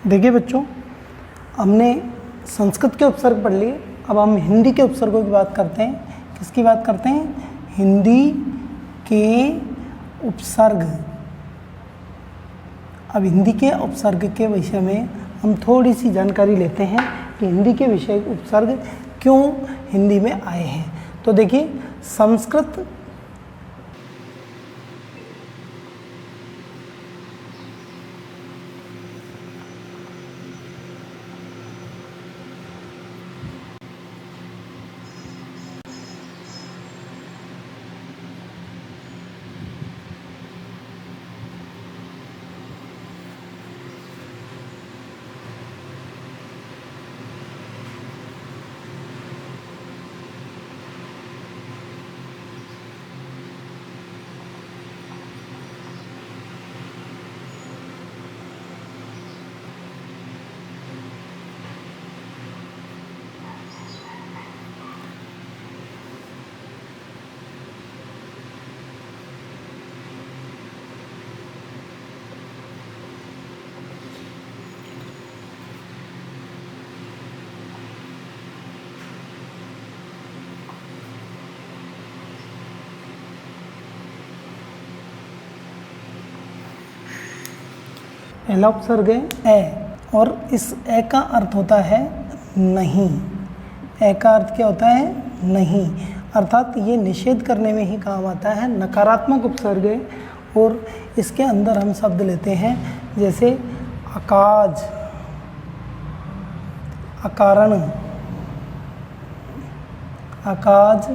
देखिए बच्चों, हमने संस्कृत के उपसर्ग पढ़ लिए, अब हम हिंदी के उपसर्गों की बात करते हैं। किसकी बात करते हैं? हिंदी के उपसर्ग। अब हिंदी के उपसर्ग के विषय में हम थोड़ी सी जानकारी लेते हैं कि हिंदी के विषय उपसर्ग क्यों हिंदी में आए हैं। तो देखिए, संस्कृत पहला उपसर्ग है ए, और इस ए का अर्थ होता है नहीं। ए का अर्थ क्या होता है? नहीं, अर्थात ये निषेध करने में ही काम आता है, नकारात्मक उपसर्ग है। और इसके अंदर हम शब्द लेते हैं जैसे अकाज, अकारण, अकाज,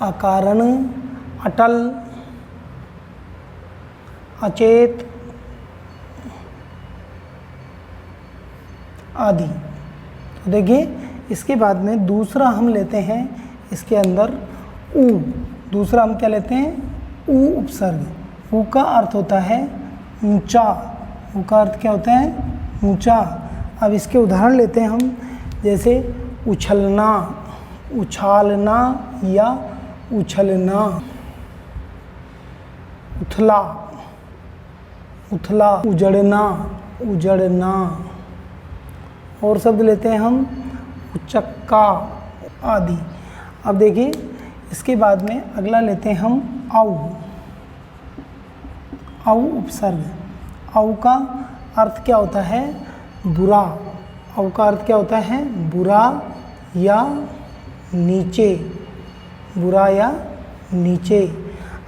अकारण, अटल, अचेत आदि। तो देखिए, इसके बाद में दूसरा हम लेते हैं इसके अंदर ऊ। दूसरा हम क्या लेते हैं? ऊ उपसर्ग। ऊ का अर्थ होता है ऊंचा। ऊ का अर्थ क्या होता है? ऊंचा। अब इसके उदाहरण लेते हैं हम, जैसे उछलना, उछालना या उछलना, उथला, उथला, उजड़ना, उजड़ना। और शब्द लेते हैं हम उचक्का आदि। अब देखिए, इसके बाद में अगला लेते हैं हम औ। औ उपसर्ग। औ का अर्थ क्या होता है? बुरा। औ का अर्थ क्या होता है? बुरा या नीचे, बुरा या नीचे।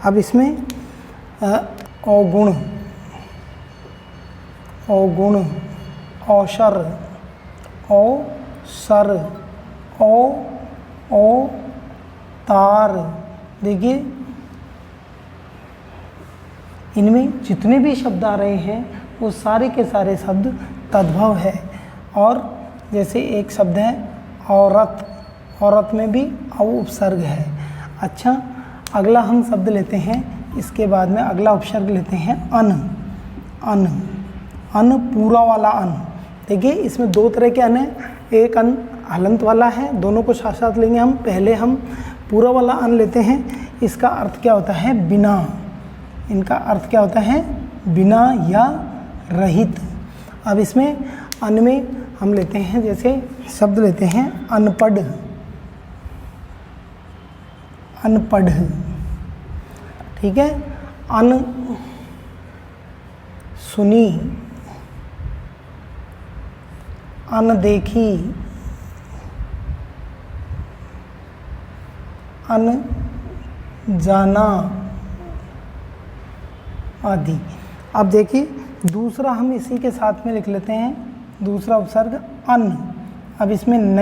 अब इसमें अवगुण, अवगुण, औशर, औ सर, ओ तार। देखिए, इनमें जितने भी शब्द आ रहे हैं वो सारे के सारे शब्द तद्भव है। और जैसे एक शब्द है औरत, औरत में भी औ उपसर्ग है। अच्छा, अगला हम शब्द लेते हैं, इसके बाद में अगला उपसर्ग लेते हैं अन। अन, अन पूरा वाला अन। देखिए, इसमें दो तरह के अन हैं। एक अन हलंत वाला है, दोनों को साथ साथ लेंगे हम। पहले हम पूरा वाला अन लेते हैं। इसका अर्थ क्या होता है? बिना। इनका अर्थ क्या होता है? बिना या रहित। अब इसमें अन में हम लेते हैं, जैसे शब्द लेते हैं अनपढ़, अनपढ़, ठीक है। अन सुनी, अनदेखी, अनजाना आदि। अब देखिए, दूसरा हम इसी के साथ में लिख लेते हैं, दूसरा उपसर्ग अन। अब इसमें न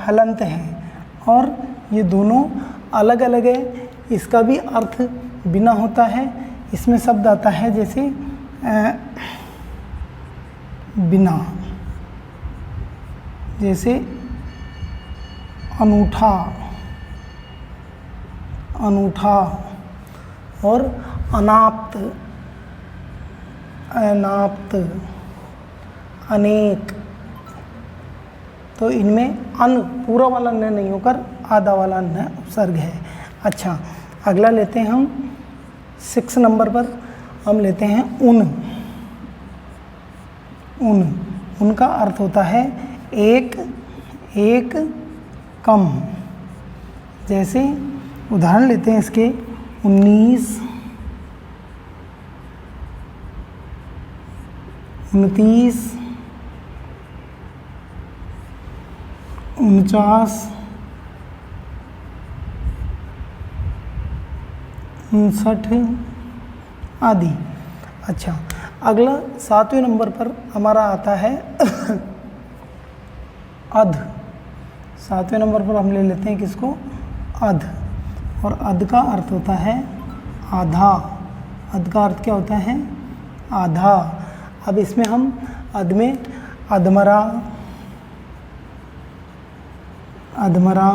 हलंत है और ये दोनों अलग अलग है। इसका भी अर्थ बिना होता है। इसमें शब्द आता है जैसे बिना, जैसे अनूठा, अनूठा, और अनाप्त, अनाप्त, अनेक। तो इनमें अन पूरा वाला न नहीं होकर आधा वाला न उपसर्ग है। अच्छा, अगला लेते हैं हम 6 नंबर पर हम लेते हैं उन। उन, उनका अर्थ होता है एक, एक कम। जैसे उदाहरण लेते हैं इसके 19, 29, 49, 59 आदि। अच्छा, अगला 7वें नंबर पर हमारा आता है अध। 7वें नंबर पर हम ले लेते हैं किसको? अध। और अध का अर्थ होता है आधा। अध का अर्थ क्या होता है? आधा। अब इसमें हम अध में अधमरा, अधमरा,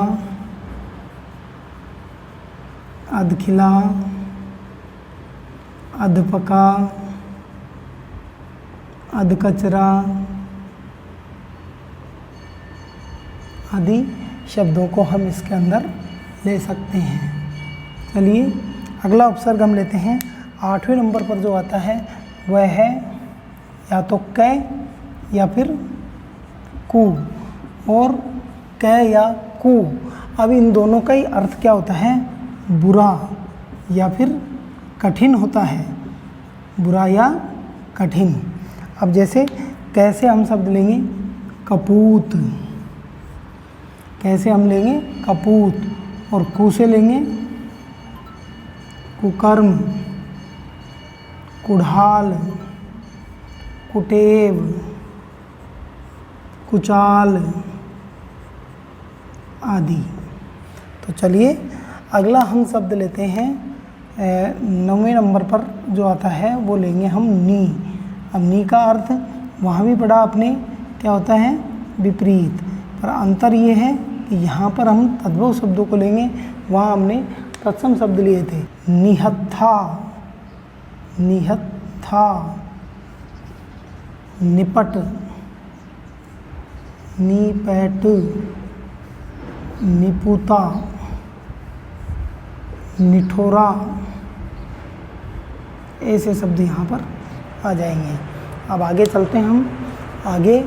अधखिला, अधपका, अधकचरा आदि शब्दों को हम इसके अंदर ले सकते हैं। चलिए अगला उपसर्ग हम लेते हैं। 8वें नंबर पर जो आता है वह है या तो कै या फिर कु, और कै या कु। अब इन दोनों का ही अर्थ क्या होता है? बुरा या फिर कठिन होता है। बुरा या कठिन। अब जैसे कैसे हम शब्द लेंगे? कपूत। कैसे हम लेंगे? कपूत। और कु से लेंगे कुकर्म, कुढ़ाल, कुटेव, कुचाल आदि। तो चलिए अगला हम शब्द लेते हैं 9वें नंबर पर जो आता है वो लेंगे हम नी। अब नी का अर्थ वहाँ भी पढ़ा आपने, क्या होता है? विपरीत। पर अंतर ये है कि यहाँ पर हम तद्भव शब्दों को लेंगे, वहाँ हमने तत्सम शब्द लिए थे। निहत्था, निहत्था, निपट, निपैट, निपुता, निठोरा, ऐसे शब्द यहाँ पर आ जाएंगे। अब आगे चलते हैं हम आगे।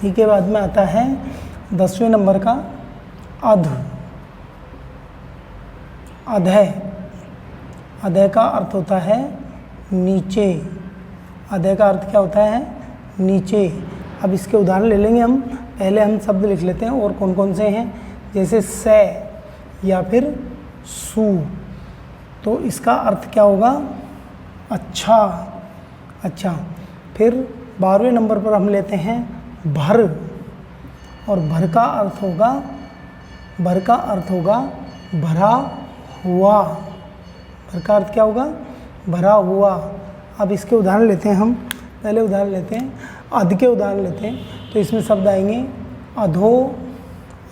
के बाद में आता है 10वें नंबर का अध। अधय। अधय का अर्थ होता है नीचे। अधय का अर्थ क्या होता है? नीचे। अब इसके उदाहरण ले लेंगे हम। पहले हम शब्द लिख लेते हैं और कौन कौन से हैं। जैसे से या फिर सु, तो इसका अर्थ क्या होगा? अच्छा। अच्छा। फिर 12वें नंबर पर हम लेते हैं भर। और भर का अर्थ होगा, भर का अर्थ होगा भरा हुआ। भर का अर्थ क्या होगा? भरा हुआ। अब इसके उदाहरण लेते हैं हम। पहले उदाहरण लेते हैं, अध के उदाहरण लेते हैं। तो इसमें शब्द आएंगे अधो,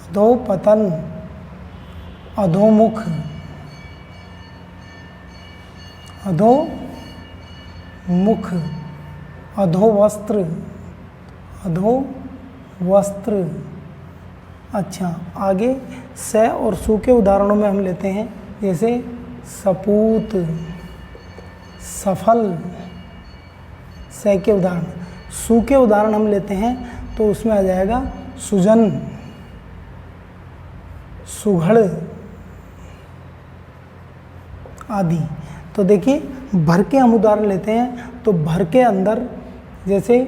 अधोपतन, अधोमुख, अधोमुख, अधोवस्त्र, अधोवस्त्र। अच्छा, आगे से और सु के उदाहरणों में हम लेते हैं। जैसे सपूत, सफल। से के उदाहरण। सु के उदाहरण हम लेते हैं तो उसमें आ जाएगा सुजन, सुघड़ आदि। तो देखिए भर के हम उदाहरण लेते हैं तो भर के अंदर जैसे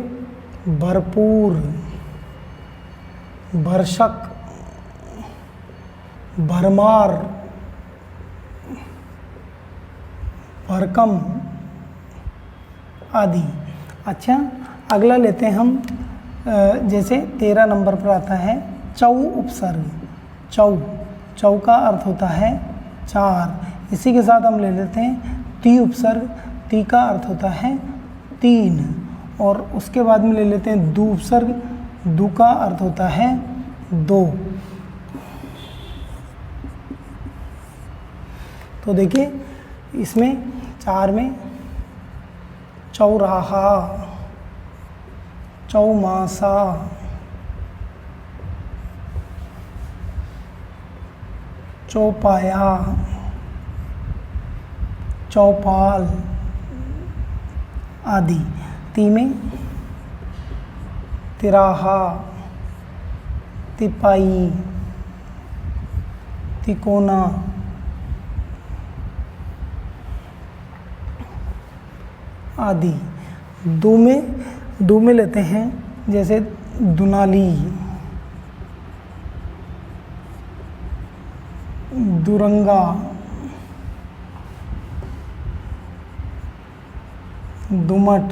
भरपूर, भरसक, भरमार, भरकम आदि। अच्छा, अगला लेते हैं हम। जैसे 13 नंबर पर आता है चौ उपसर्ग। चौ, चौ का अर्थ होता है चार। इसी के साथ हम ले लेते हैं ती उपसर्ग। ती का अर्थ होता है तीन। और उसके बाद में ले लेते हैं दू उपसर्ग। दू का अर्थ होता है दो। तो देखिए इसमें चार में चौराहा, चौमासा, चौपाया, चौपाल आदि। ती में तिराहा, तिपाई, तिकोना, आदि। दू में लेते हैं जैसे दुनाली, दुरंगा, दुमट,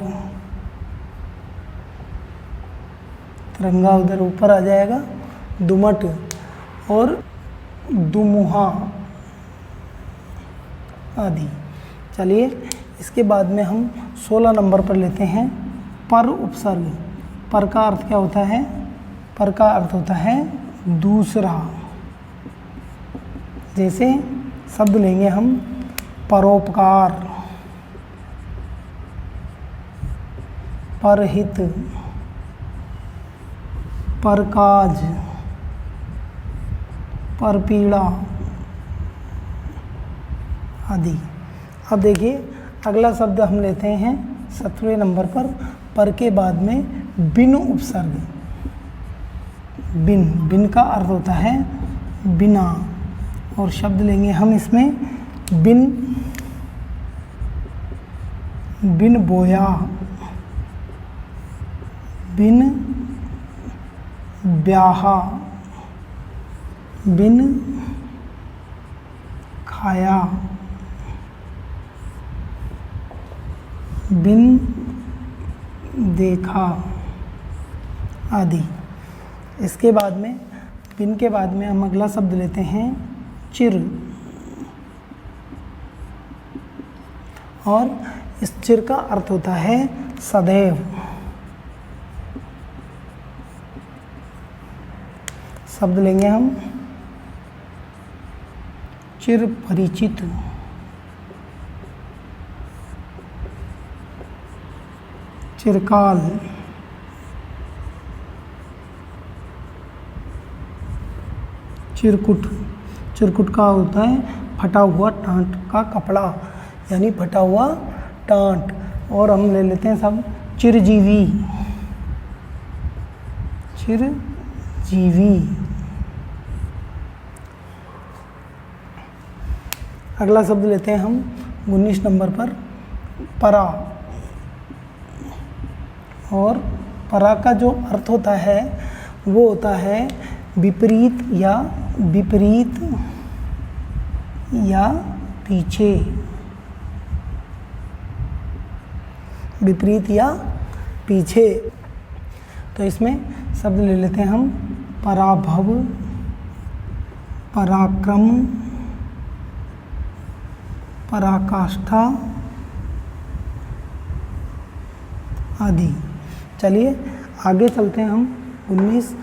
तिरंगा उधर ऊपर आ जाएगा, दुमट, और दुमुहा आदि। चलिए इसके बाद में हम 16 नंबर पर लेते हैं पर उपसर्ग। पर का अर्थ क्या होता है? पर का अर्थ होता है दूसरा। जैसे शब्द लेंगे हम परोपकार, परहित, परकाज, परपीड़ा आदि। अब देखिए अगला शब्द हम लेते हैं 17वें नंबर पर के बाद में बिन उपसर्ग। बिन का अर्थ होता है बिना, और शब्द लेंगे हम इसमें बिन बोया, बिन ब्याहा, बिन खाया, बिन देखा आदि। इसके बाद में बिन के बाद में हम अगला शब्द लेते हैं चिर, और इस चिर का अर्थ होता है सदैव। शब्द लेंगे हम चिर परिचित, चिरकाल, चिरकुट। चिरकुट का होता है फटा हुआ टाँट का कपड़ा, यानी फटा हुआ टाँट। और हम ले लेते हैं सब चिरजीवी, चिरजीवी। अगला शब्द लेते हैं हम 19 नंबर पर परा, और परा का जो अर्थ होता है वो होता है विपरीत या पीछे, विपरीत या पीछे। तो इसमें शब्द ले लेते हैं हम पराभव, पराक्रम, पराकाष्ठा आदि। चलिए आगे चलते हैं हम 19